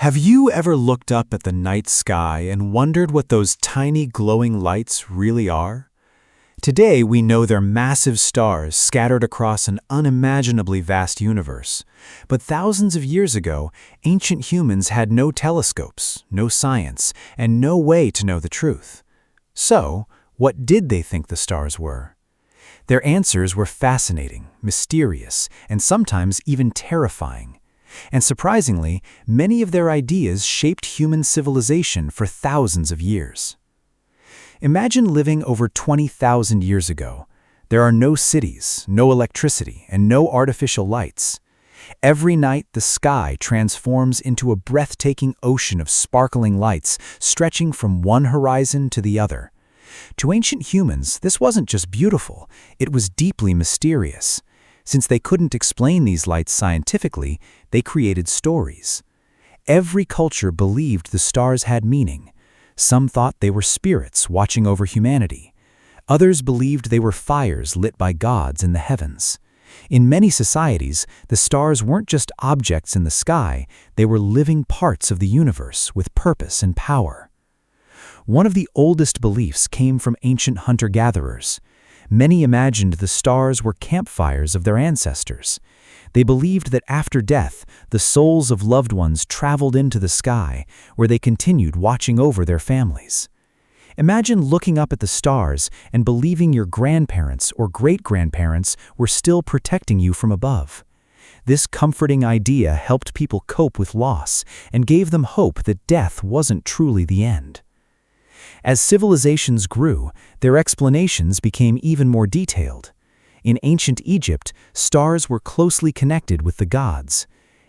Have you ever looked up at the night sky and wondered what those tiny glowing lights really are? Today we know they're massive stars scattered across an unimaginably vast universe. But thousands of years ago, ancient humans had no telescopes, no science, and no way to know the truth. So, what did they think the stars were? Their answers were fascinating, mysterious, and sometimes even terrifying. And surprisingly, many of their ideas shaped human civilization for thousands of years. Imagine living over 20,000 years ago. There are no cities, no electricity, and no artificial lights. Every night, the sky transforms into a breathtaking ocean of sparkling lights stretching from one horizon to the other. To ancient humans, this wasn't just beautiful, it was deeply mysterious. Since they couldn't explain these lights scientifically, they created stories. Every culture believed the stars had meaning. Some thought they were spirits watching over humanity. Others believed they were fires lit by gods in the heavens. In many societies, the stars weren't just objects in the sky, they were living parts of the universe with purpose and power. One of the oldest beliefs came from ancient hunter-gatherers. Many imagined the stars were campfires of their ancestors. They believed that after death, the souls of loved ones traveled into the sky, where they continued watching over their families. Imagine looking up at the stars and believing your grandparents or great-grandparents were still protecting you from above. This comforting idea helped people cope with loss and gave them hope that death wasn't truly the end. As civilizations grew, their explanations became even more detailed. In ancient Egypt, stars were closely connected with the gods.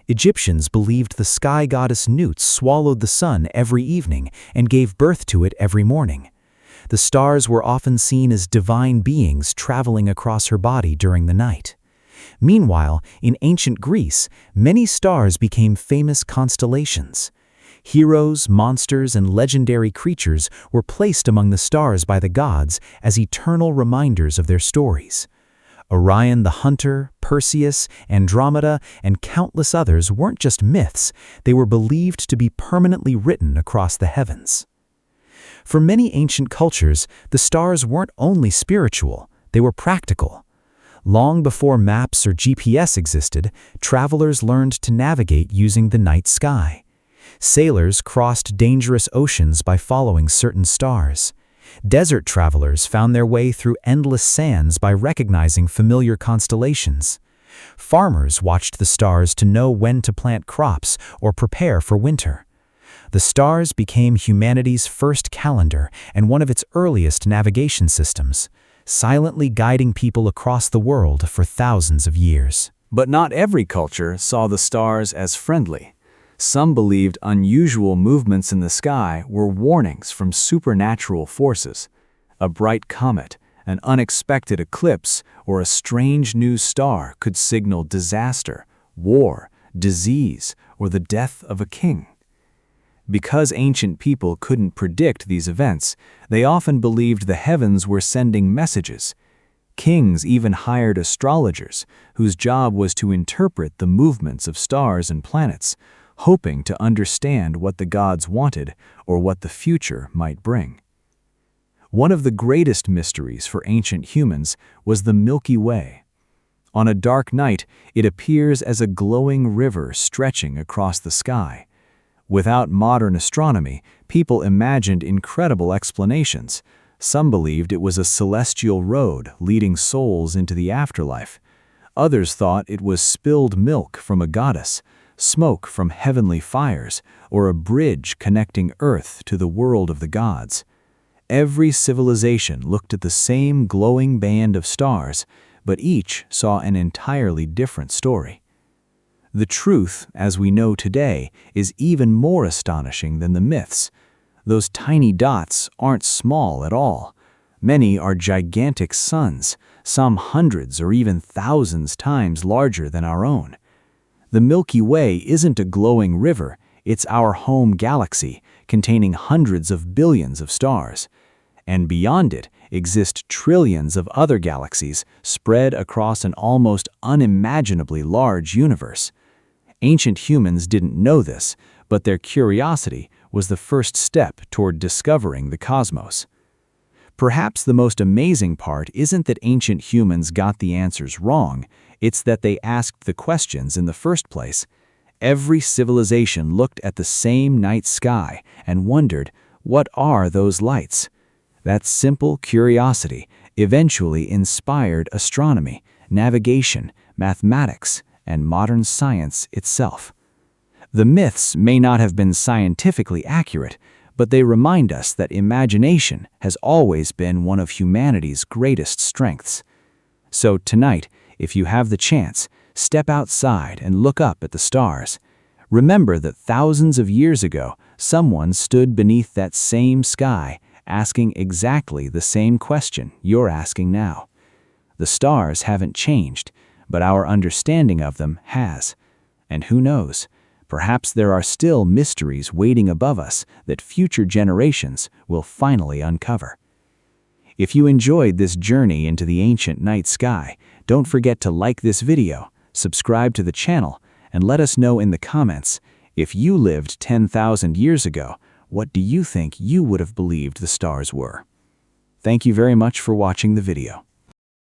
Egyptians believed the sky goddess Nut swallowed the sun every evening and gave birth to it every morning. The stars were often seen as divine beings traveling across her body during the night. Meanwhile, in ancient Greece, many stars became famous constellations. Heroes, monsters, and legendary creatures were placed among the stars by the gods as eternal reminders of their stories. Orion the hunter, Perseus, Andromeda, and countless others weren't just myths, they were believed to be permanently written across the heavens. For many ancient cultures, the stars weren't only spiritual, they were practical. Long before maps or GPS existed, travelers learned to navigate using the night sky. Sailors crossed dangerous oceans by following certain stars. Desert travelers found their way through endless sands by recognizing familiar constellations. Farmers watched the stars to know when to plant crops or prepare for winter. The stars became humanity's first calendar and one of its earliest navigation systems, silently guiding people across the world for thousands of years. But not every culture saw the stars as friendly. Some believed unusual movements in the sky were warnings from supernatural forces. A bright comet, an unexpected eclipse, or a strange new star could signal disaster, war, disease, or the death of a king. Because ancient people couldn't predict these events, they often believed the heavens were sending messages. Kings even hired astrologers, whose job was to interpret the movements of stars and planets, hoping to understand what the gods wanted or what the future might bring. One of the greatest mysteries for ancient humans was the Milky Way. On a dark night, it appears as a glowing river stretching across the sky. Without modern astronomy, people imagined incredible explanations. Some believed it was a celestial road leading souls into the afterlife. Others thought it was spilled milk from a goddess, smoke from heavenly fires, or a bridge connecting Earth to the world of the gods. Every civilization looked at the same glowing band of stars, but each saw an entirely different story. The truth, as we know today, is even more astonishing than the myths. Those tiny dots aren't small at all. Many are gigantic suns, some hundreds or even thousands times larger than our own. The Milky Way isn't a glowing river, it's our home galaxy, containing hundreds of billions of stars. And beyond it exist trillions of other galaxies spread across an almost unimaginably large universe. Ancient humans didn't know this, but their curiosity was the first step toward discovering the cosmos. Perhaps the most amazing part isn't that ancient humans got the answers wrong, it's that they asked the questions in the first place. Every civilization looked at the same night sky and wondered, what are those lights? That simple curiosity eventually inspired astronomy, navigation, mathematics, and modern science itself. The myths may not have been scientifically accurate, but they remind us that imagination has always been one of humanity's greatest strengths. So tonight, if you have the chance, step outside and look up at the stars. Remember that thousands of years ago, someone stood beneath that same sky, asking exactly the same question you're asking now. The stars haven't changed, but our understanding of them has. And who knows? Perhaps there are still mysteries waiting above us that future generations will finally uncover. If you enjoyed this journey into the ancient night sky, don't forget to like this video, subscribe to the channel, and let us know in the comments, if you lived 10,000 years ago, what do you think you would have believed the stars were? Thank you very much for watching the video.